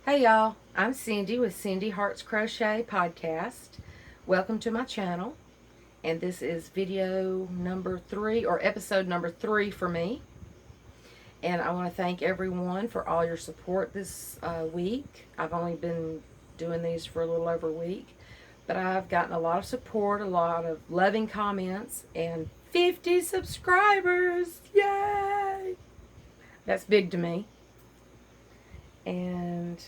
Hey y'all, I'm Cindy with Cindy Hearts Crochet Podcast. Welcome to my channel, and this is video number 3 or episode number 3 for me. And I want to thank everyone for all your support this week. I've only been doing these for a little over a week, but I've gotten a lot of support, a lot of loving comments, and 50 subscribers! Yay! That's big to me. And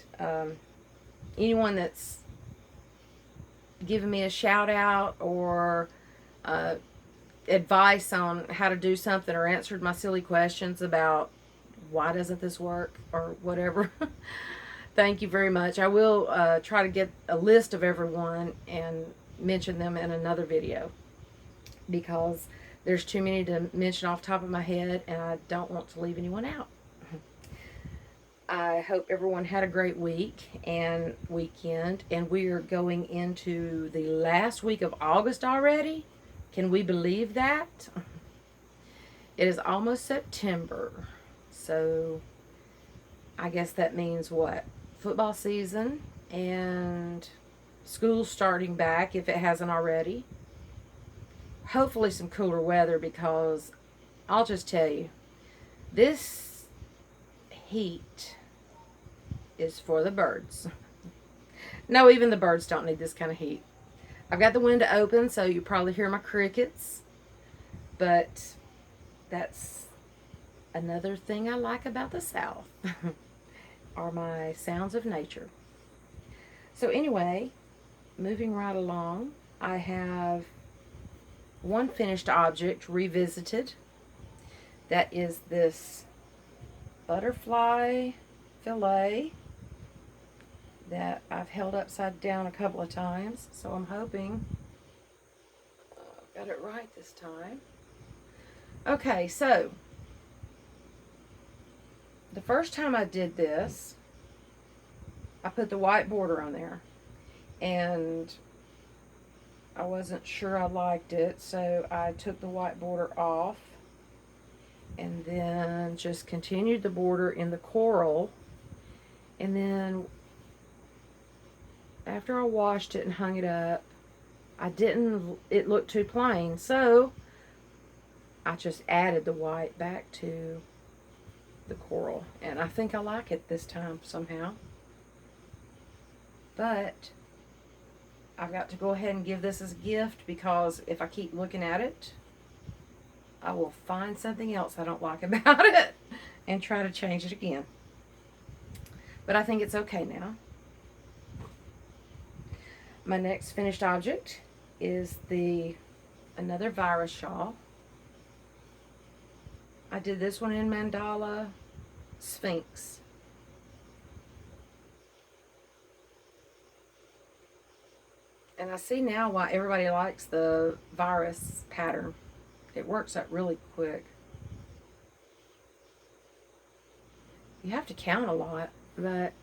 anyone that's given me a shout out or advice on how to do something or answered my silly questions about why doesn't this work or whatever. Thank you very much. I will try to get a list of everyone and mention them in another video because there's too many to mention off the top of my head and I don't want to leave anyone out. I hope everyone had a great week and weekend, and we are going into the last week of August already. Can we believe that? It is almost September, so I guess that means what? Football season and school starting back if it hasn't already. Hopefully some cooler weather, because I'll just tell you, this heat is for the birds. No, even the birds don't need this kind of heat. I've got the window open, so you probably hear my crickets, but that's another thing I like about the South are my sounds of nature. So anyway, moving right along, I have one finished object revisited. That is this butterfly fillet that I've held upside down a couple of times, so I'm hoping I've got it right this time. Okay, so the first time I did this, I put the white border on there, and I wasn't sure I liked it, so I took the white border off and then just continued the border in the coral. And then after I washed it and hung it up, it looked too plain, so I just added the white back to the coral, and I think I like it this time somehow. But I've got to go ahead and give this as a gift, because if I keep looking at it, I will find something else I don't like about it and try to change it again. But I think it's okay now. My next finished object is another virus shawl. I did this one in mandala sphinx. And I see now why everybody likes the virus pattern. It works out really quick. You have to count a lot, but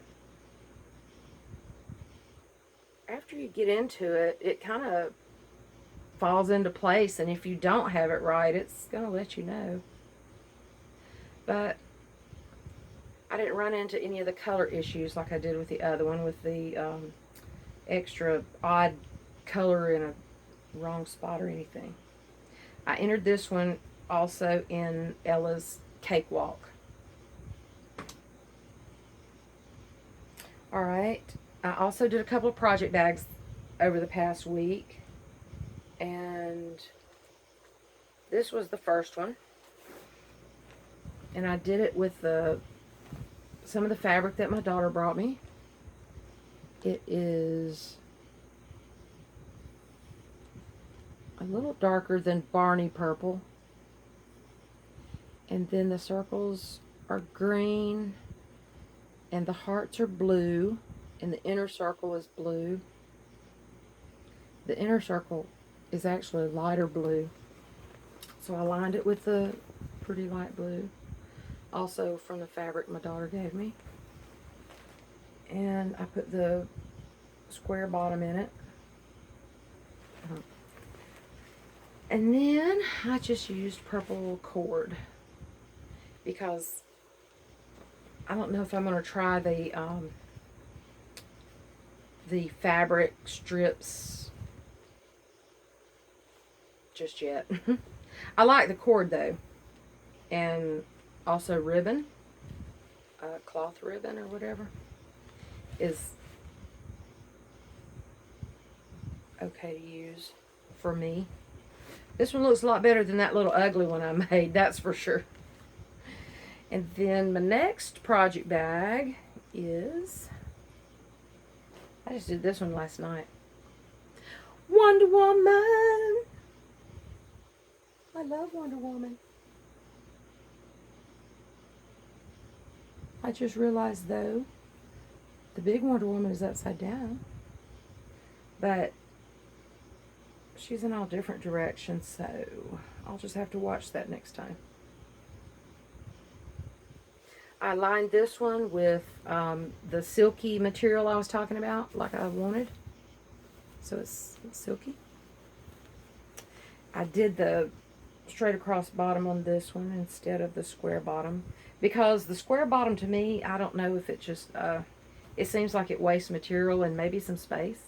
after you get into it, it kind of falls into place, and if you don't have it right, it's going to let you know. But I didn't run into any of the color issues like I did with the other one, with the extra odd color in a wrong spot or anything. I entered this one also in Ella's Cakewalk. Alright, I also did a couple of project bags over the past week, and this was the first one, and I did it with some of the fabric that my daughter brought me. It is a little darker than Barney purple, and then the circles are green and the hearts are blue, and the inner circle is blue. The inner circle is actually lighter blue, so I lined it with the pretty light blue, also from the fabric my daughter gave me, and I put the square bottom in it. And then I just used purple cord, because I don't know if I'm going to try the the fabric strips just yet. I like the cord though, and also ribbon, cloth ribbon or whatever is okay to use for me. This one looks a lot better than that little ugly one I made, that's for sure. And then my next project bag is, I just did this one last night. Wonder Woman. I love Wonder Woman. I just realized though, the big Wonder Woman is upside down. But she's in all different directions, so I'll just have to watch that next time. I lined this one with the silky material I was talking about, like I wanted. So it's silky. I did the straight across bottom on this one instead of the square bottom. Because the square bottom to me, I don't know if it just, it seems like it wastes material and maybe some space.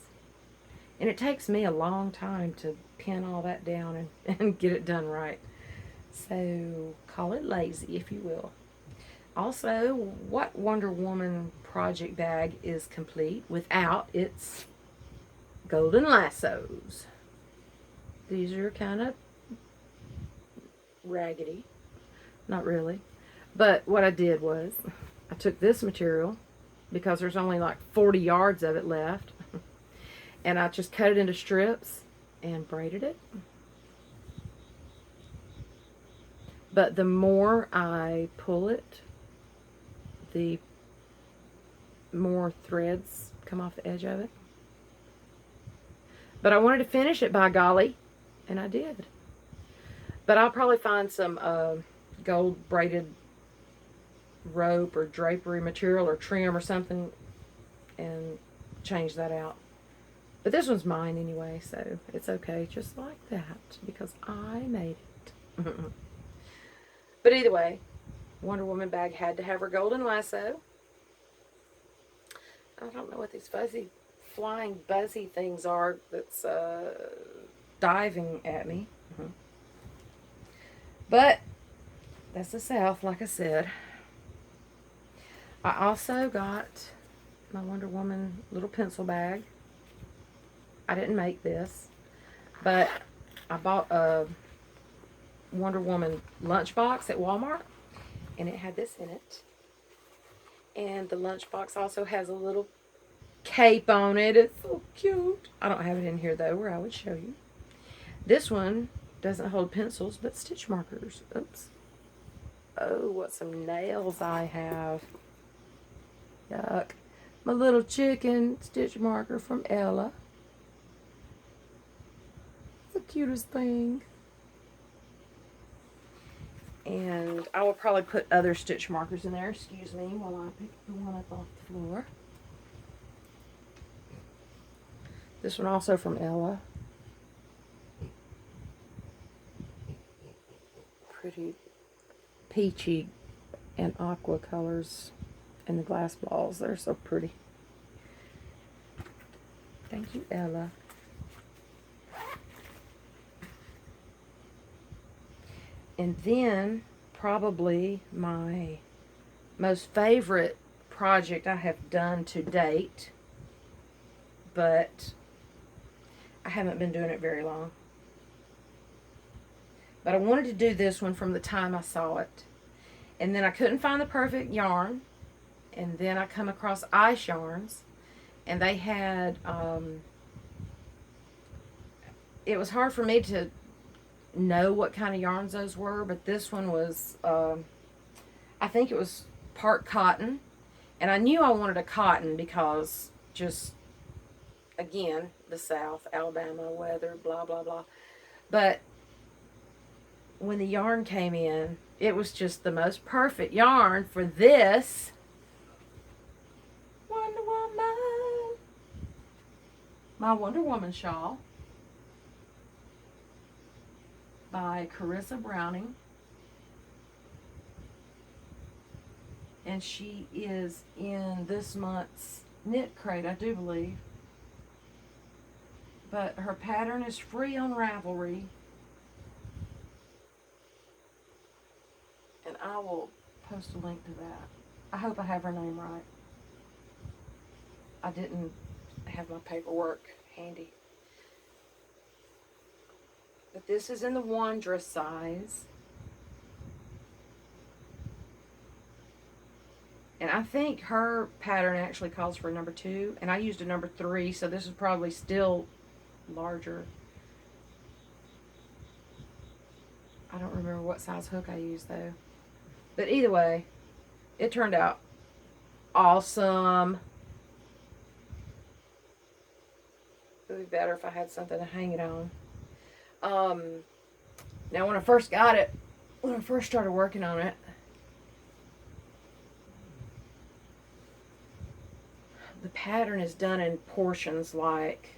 And it takes me a long time to pin all that down and get it done right. So call it lazy if you will. Also, what Wonder Woman project bag is complete without its golden lassos? These are kind of raggedy. Not really. But what I did was, I took this material, because there's only like 40 yards of it left, and I just cut it into strips and braided it. But the more I pull it, the more threads come off the edge of it. But I wanted to finish it, by golly, and I did. But I'll probably find some gold braided rope or drapery material or trim or something and change that out. But this one's mine anyway, so it's okay just like that because I made it. But either way, Wonder Woman bag had to have her golden lasso. I don't know what these fuzzy, flying, buzzy things are that's diving at me. But that's the South, like I said. I also got my Wonder Woman little pencil bag. I didn't make this, but I bought a Wonder Woman lunchbox at Walmart, and it had this in it. And the lunchbox also has a little cape on it. It's so cute. I don't have it in here, though, where I would show you. This one doesn't hold pencils, but stitch markers. Oops. Oh, what some nails I have. Yuck. My little chicken stitch marker from Ella. It's the cutest thing. And I will probably put other stitch markers in there, excuse me, while I pick the one up off the floor. This one also from Ella. Pretty peachy and aqua colors in the glass balls. They're so pretty. Thank you, Ella. And then probably my most favorite project I have done to date, but I haven't been doing it very long. But I wanted to do this one from the time I saw it. And then I couldn't find the perfect yarn. And then I come across Ice Yarns. And they had, it was hard for me to know what kind of yarns those were. But this one was, I think it was part cotton. And I knew I wanted a cotton because just, again, the South, Alabama weather, blah, blah, blah. But when the yarn came in, it was just the most perfect yarn for this Wonder Woman. My Wonder Woman shawl by Carissa Browning. And she is in this month's Knit Crate, I do believe. But her pattern is free on Ravelry. And I will post a link to that. I hope I have her name right. I didn't have my paperwork handy. But this is in the Wondrous size. And I think her pattern actually calls for a number 2. And I used a number 3, so this is probably still larger. I don't remember what size hook I used though. But either way, it turned out awesome. It would be better if I had something to hang it on. Now when I first got it, when I first started working on it, the pattern is done in portions like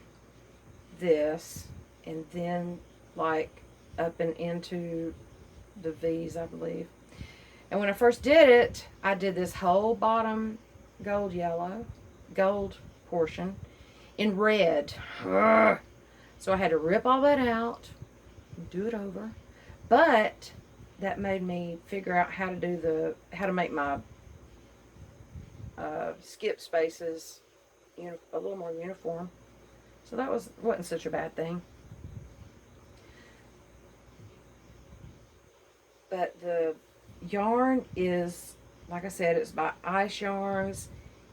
this, and then like up and into the V's, I believe. And when I first did it, I did this whole bottom gold portion in red. Ugh. So I had to rip all that out and do it over. But that made me figure out how to make my skip spaces a little more uniform. So that wasn't such a bad thing. But the yarn is, like I said, it's by Ice Yarns,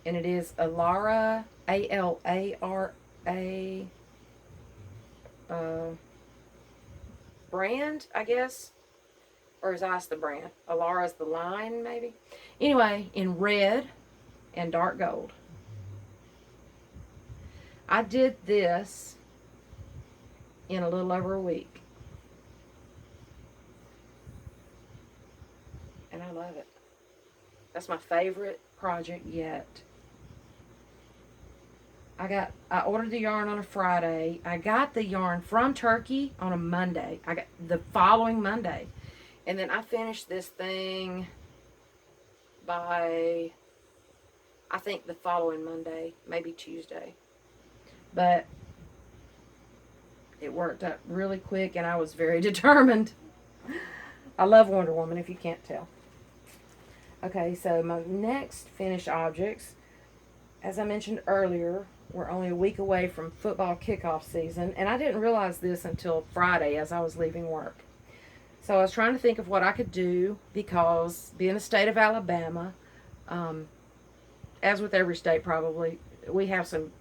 and it is Alara, A-L-A-R-A brand, I guess. Or is Ice the brand? Alara's the line, maybe. Anyway, in red and dark gold. I did this in a little over a week. And I love it. That's my favorite project yet. I ordered the yarn on a Friday. I got the yarn from Turkey on a Monday. I got the following Monday. And then I finished this thing by, I think, the following Monday, maybe Tuesday. But it worked out really quick, and I was very determined. I love Wonder Woman, if you can't tell. Okay, so my next finished objects, as I mentioned earlier, we're only a week away from football kickoff season, and I didn't realize this until Friday as I was leaving work. So I was trying to think of what I could do, because being the state of Alabama, as with every state probably, we have some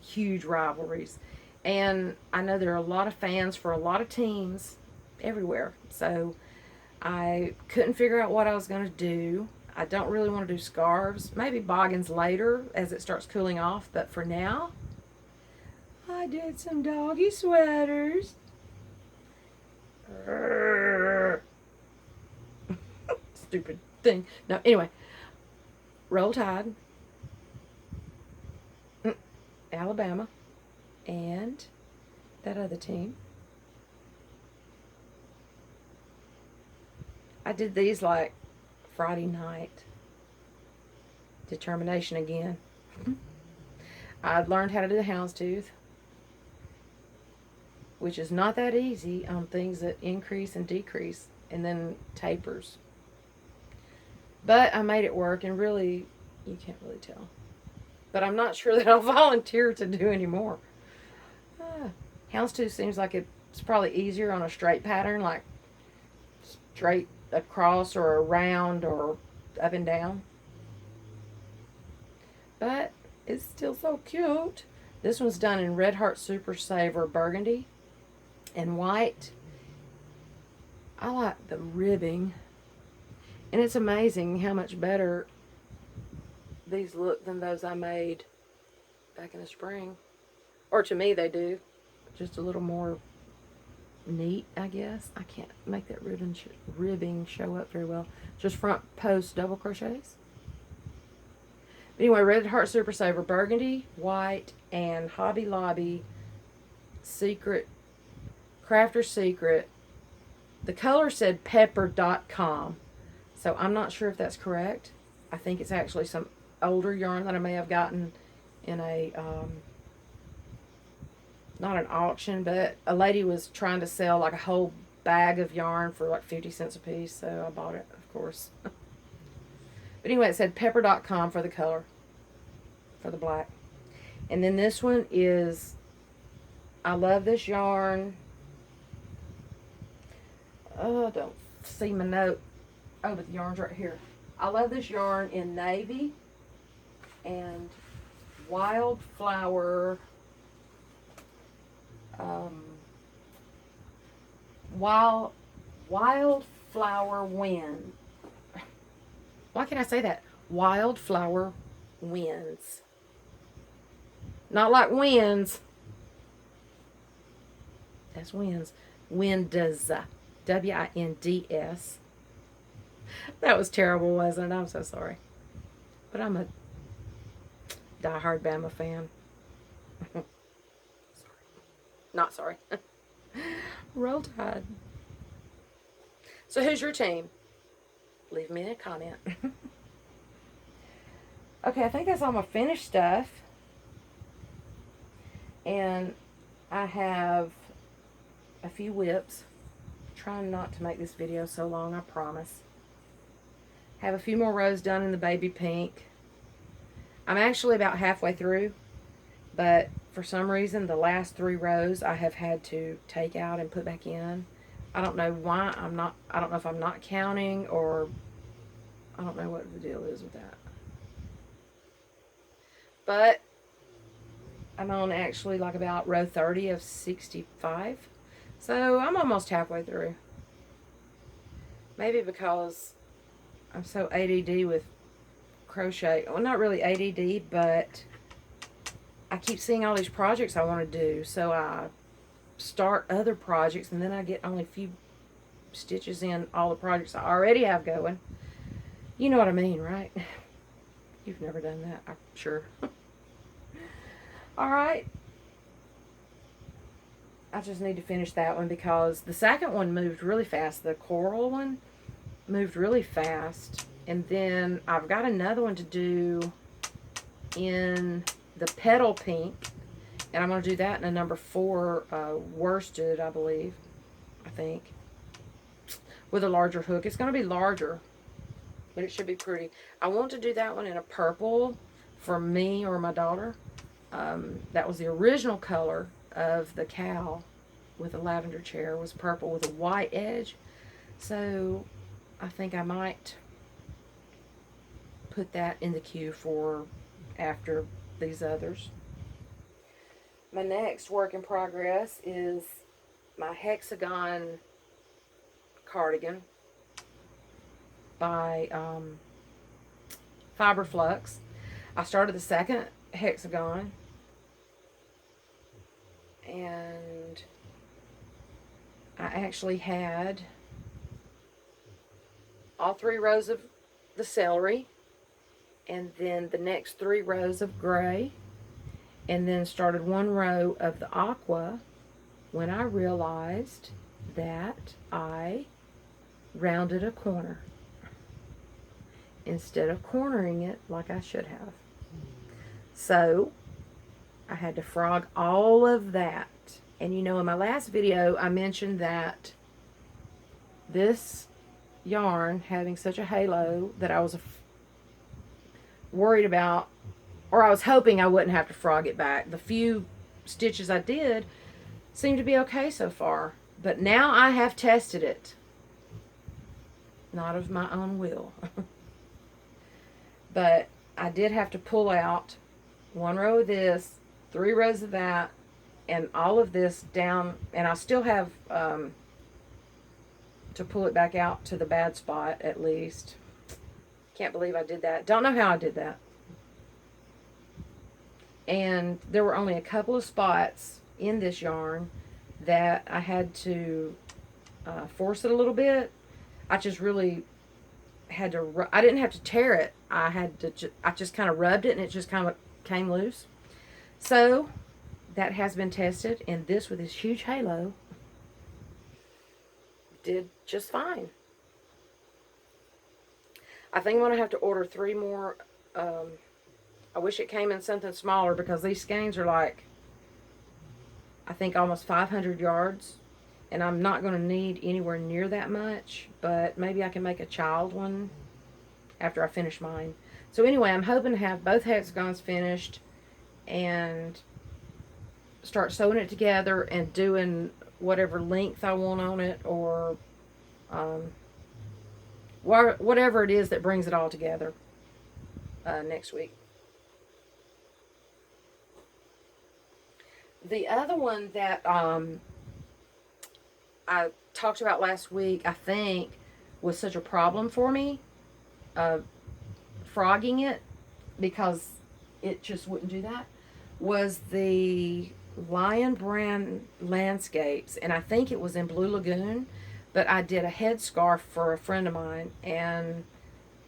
huge rivalries. And I know there are a lot of fans for a lot of teams everywhere. So I couldn't figure out what I was going to do. I don't really want to do scarves. Maybe boggins later as it starts cooling off. But for now, I did some doggy sweaters. Stupid thing. No, anyway. Roll Tide. Alabama. And that other team. I did these like Friday night. Determination again. I'd learned how to do the houndstooth, which is not that easy on things that increase and decrease and then tapers. But I made it work, and really, you can't really tell. But I'm not sure that I'll volunteer to do anymore. Houndstooth seems like it's probably easier on a straight pattern, like straight across or around or up and down. But it's still so cute. This one's done in Red Heart Super Saver burgundy and white. I like the ribbing. And it's amazing how much better these look than those I made back in the spring. Or to me they do. Just a little more neat, I guess. I can't make that ribbing show up very well. Just front post double crochets. But anyway, Red Heart Super Saver burgundy, white, and Hobby Lobby Secret, Crafter Secret. The color said pepper.com. So I'm not sure if that's correct. I think it's actually some older yarn that I may have gotten in a not an auction, but a lady was trying to sell like a whole bag of yarn for like 50 cents a piece, so I bought it, of course. But anyway, it said pepper.com for the color, for the black. And then this one is, I love this yarn. Oh, I don't see my note. Oh, but the yarn's right here. I love this yarn in navy and wildflower, wildflower wind. Why can't I say that? Wildflower winds. Not like winds. That's winds. Winds. W-I-N-D-S. That was terrible, wasn't it? I'm so sorry. But I'm a diehard Bama fan. Sorry. Not sorry. Roll Tide. So who's your team? Leave me a comment. Okay, I think that's all my finished stuff. And I have a few whips. Trying not to make this video so long, I promise. Have a few more rows done in the baby pink. I'm actually about halfway through, but for some reason the last 3 rows I have had to take out and put back in. I don't know why. I don't know if I'm not counting, or I don't know what the deal is with that. But I'm on actually like about row 30 of 65. So I'm almost halfway through. Maybe because I'm so ADD with crochet. Well, not really ADD, but I keep seeing all these projects I want to do. So I start other projects, and then I get only a few stitches in all the projects I already have going. You know what I mean, right? You've never done that, I'm sure. Alright. I just need to finish that one because the second one moved really fast. The coral one moved really fast. And then I've got another one to do in the petal pink. And I'm going to do that in a number 4 worsted, I believe. I think. With a larger hook. It's going to be larger, but it should be pretty. I want to do that one in a purple for me or my daughter. That was the original color of the cow with a lavender chair, was purple with a white edge. So I think I might put that in the queue for after these others. My next work in progress is my Hexagon Cardigan by Fiberflux. I started the second hexagon, and I actually had all 3 rows of the celery, and then the next 3 rows of gray, and then started 1 row of the aqua when I realized that I rounded a corner instead of cornering it like I should have. So I had to frog all of that. And you know, in my last video I mentioned that this yarn having such a halo that I was worried about, or I was hoping I wouldn't have to frog it back. The few stitches I did seemed to be okay so far, but now I have tested it, not of my own will. But I did have to pull out 1 row of this, 3 rows of that, and all of this down, and I still have to pull it back out to the bad spot at least. Can't believe I did that. Don't know how I did that. And there were only a couple of spots in this yarn that I had to force it a little bit. I just really had to, I didn't have to tear it. I just kind of rubbed it and it just kind of came loose. So that has been tested, and this with this huge halo did just fine. I think I'm going to have to order 3 more. I wish it came in something smaller because these skeins are like I think almost 500 yards. And I'm not going to need anywhere near that much, but maybe I can make a child one after I finish mine. So anyway, I'm hoping to have both hexagons finished and start sewing it together and doing whatever length I want on it, or whatever it is that brings it all together next week. The other one that I talked about last week, I think, was such a problem for me, frogging it, because it just wouldn't do that, was the Lion Brand Landscapes, and I think it was in Blue Lagoon, but I did a headscarf for a friend of mine, and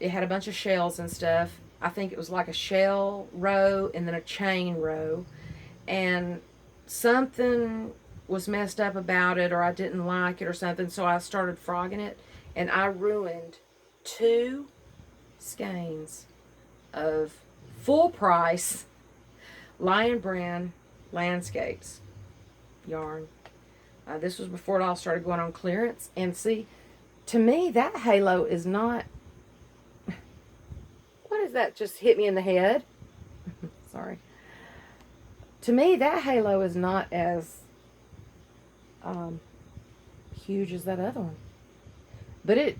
it had a bunch of shells and stuff. I think it was like a shell row and then a chain row, and something was messed up about it, or I didn't like it or something, so I started frogging it, and I ruined 2 skeins of full price Lion Brand Landscapes yarn. This was before it all started going on clearance, and see, to me that halo is not, what is that just hit me in the head? Sorry. To me that halo is not as huge as that other one, but it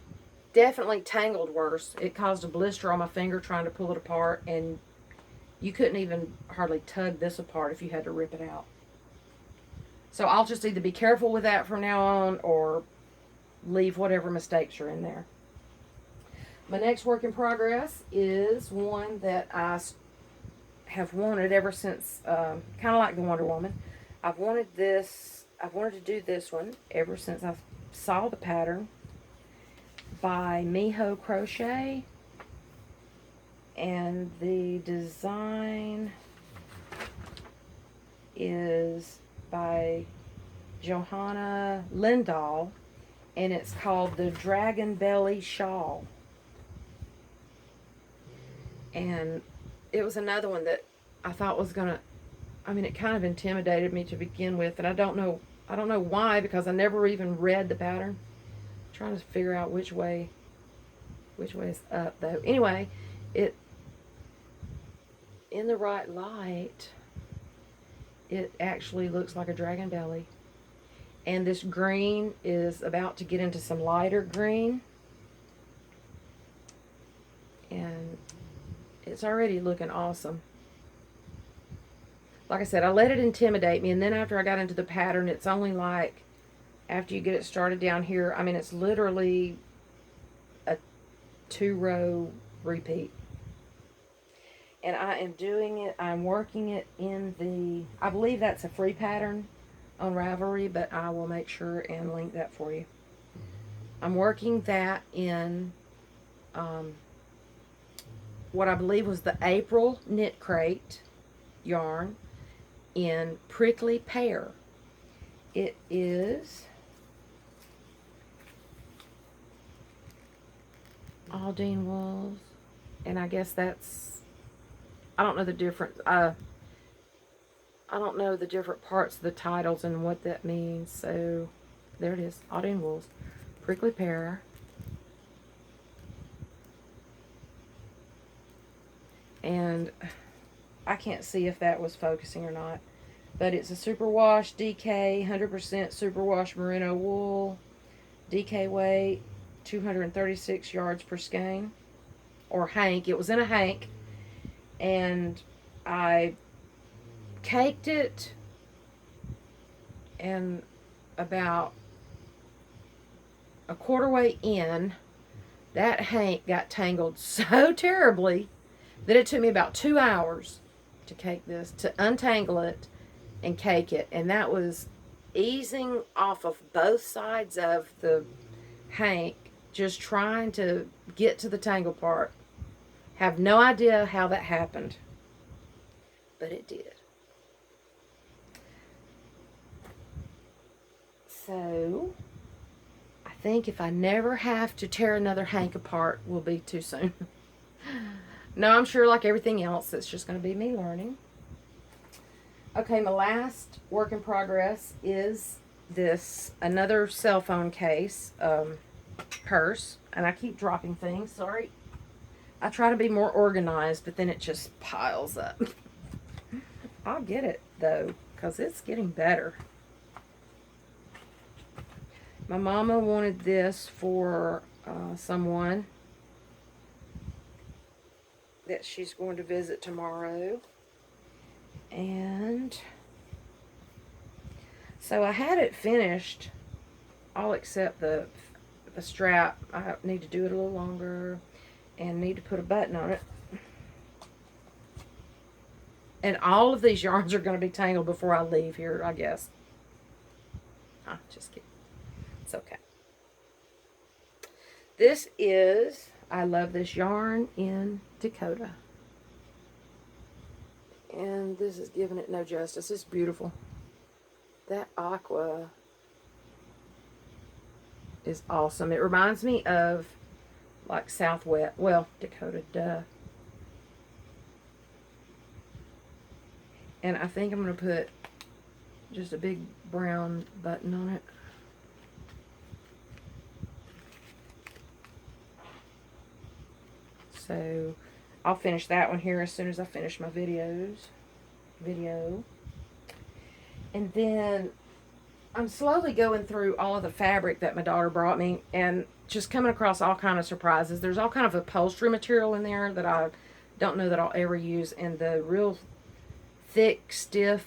definitely tangled worse. It caused a blister on my finger trying to pull it apart, and you couldn't even hardly tug this apart if you had to rip it out. So I'll just either be careful with that from now on, or leave whatever mistakes are in there. My next work in progress is one that I have wanted ever since, kind of like the Wonder Woman. I've wanted to do this one ever since I saw the pattern by Miho Crochet, and the design is by Johanna Lindahl, and it's called the Dragon Belly Shawl. And it was another one that I thought was gonna, it kind of intimidated me to begin with, and I don't know why, because I never even read the pattern. I'm trying to figure out which way is up though. Anyway, it, in the right light, it actually looks like a dragon belly. And this green is about to get into some lighter green, and it's already looking awesome. Like I said, I let it intimidate me, and then after I got into the pattern, it's only like, after you get it started down here, it's literally a 2-row repeat. And I am doing it, I'm working it in the, I believe that's a free pattern on Ravelry, but I will make sure and link that for you. I'm working that in what I believe was the April Knit Crate yarn in Prickly Pear. It is Aldine wools, and I guess that's, I don't know the difference. I don't know the different parts of the titles and what that means. So there it is, Aldine wools, Prickly Pear. And I can't see if that was focusing or not, but it's a superwash DK 100% superwash merino wool, DK weight 236 yards per skein, or hank. It was in a hank, and I caked it, and about a quarter way in, that hank got tangled so terribly that it took me about 2 hours to cake this, to untangle it and cake it. And that was easing off of both sides of the hank, just trying to get to the tangle part. Have no idea how that happened, but it did. So I think if I never have to tear another hank apart, will be too soon. No, I'm sure, like everything else, it's just going to be me learning. Okay, my last work in progress is this, another cell phone case, purse. And I keep dropping things, sorry. I try to be more organized, but then it just piles up. I'll get it, though, because it's getting better. My mama wanted this for someone that she's going to visit tomorrow. And so I had it finished, all except the strap. I need to do it a little longer and need to put a button on it. And all of these yarns are going to be tangled before I leave here, I guess. Just kidding. It's okay. This is, I love this yarn in Dakota. And this is giving it no justice. It's beautiful. That aqua is awesome. It reminds me of like Southwest, well, Dakota, duh. And I think I'm going to put just a big brown button on it. So I'll finish that one here as soon as I finish my video. And then I'm slowly going through all of the fabric that my daughter brought me and just coming across all kind of surprises. There's all kind of upholstery material in there that I don't know that I'll ever use, and the real thick, stiff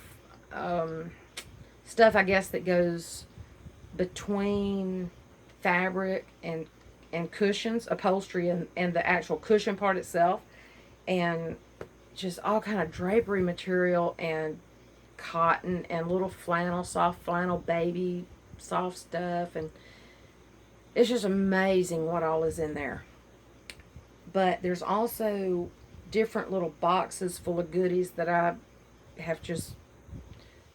stuff, I guess, that goes between fabric and cushions, upholstery, and the actual cushion part itself, and just all kind of drapery material and cotton and little flannel, soft flannel, baby soft stuff, and it's just amazing what all is in there. But there's also different little boxes full of goodies that I have just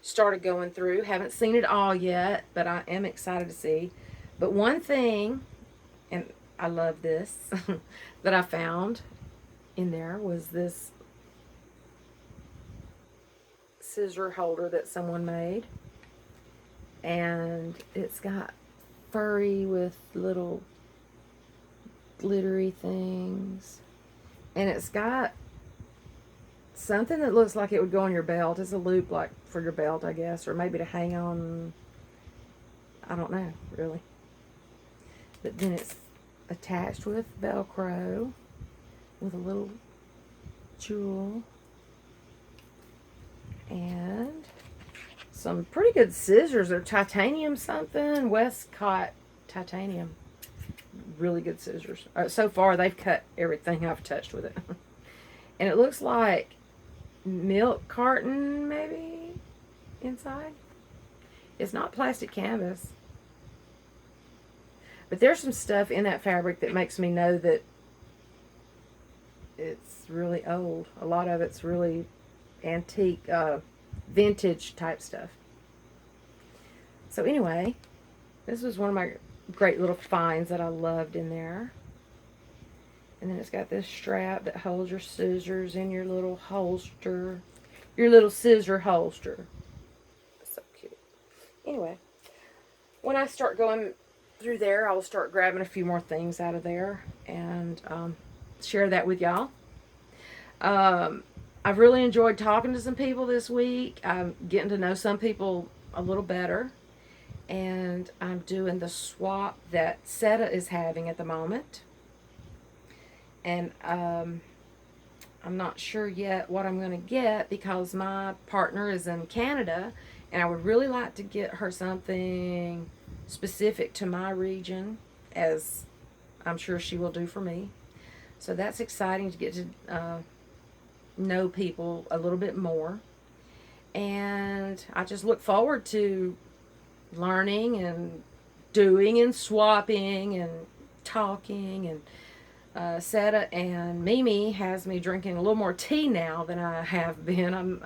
started going through. Haven't seen it all yet, but I am excited to see. But one thing, and I love this, that I found in there was this scissor holder that someone made. And it's got furry with little glittery things. And it's got something that looks like it would go on your belt. It's a loop like for your belt, I guess, or maybe to hang on. I don't know, really. But then it's attached with Velcro with a little jewel and some pretty good scissors. They're titanium something, Westcott titanium. Really good scissors. So far, they've cut everything I've touched with it. And it looks like milk carton, maybe, inside. It's not plastic canvas. But there's some stuff in that fabric that makes me know that it's really old. A lot of it's really antique, vintage type stuff. So anyway, this was one of my great little finds that I loved in there. And then it's got this strap that holds your scissors in your little holster. Your little scissor holster. So cute. Anyway, when I start going through there, I'll start grabbing a few more things out of there and share that with y'all. I've really enjoyed talking to some people this week. I'm getting to know some people a little better. And I'm doing the swap that Seta is having at the moment. And I'm not sure yet what I'm going to get because my partner is in Canada. And I would really like to get her something specific to my region, as I'm sure she will do for me. So that's exciting to get to know people a little bit more. And I just look forward to learning and doing and swapping and talking. And Seta and Mimi has me drinking a little more tea now than I have been. I'm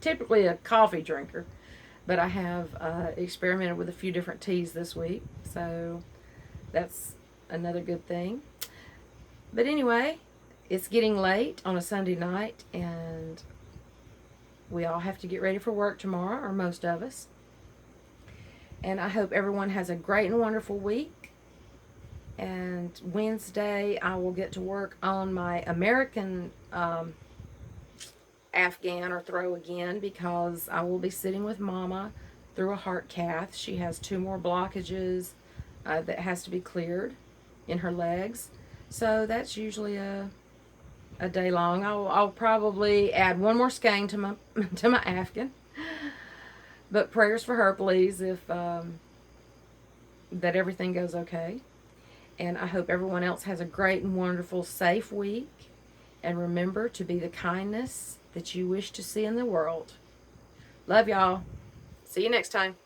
typically a coffee drinker, but I have experimented with a few different teas this week, so that's another good thing. But anyway, it's getting late on a Sunday night, and We all have to get ready for work tomorrow, or most of us. And I hope everyone has a great and wonderful week. And Wednesday, I will get to work on my American Afghan or throw again, because I will be sitting with Mama through a heart cath. She has 2 more blockages that has to be cleared in her legs. So that's usually a day long. I'll probably add 1 more skein to my Afghan. But prayers for her, please, if that everything goes okay. And I hope everyone else has a great and wonderful, safe week. And remember to be the kindness that you wish to see in the world. Love y'all. See you next time.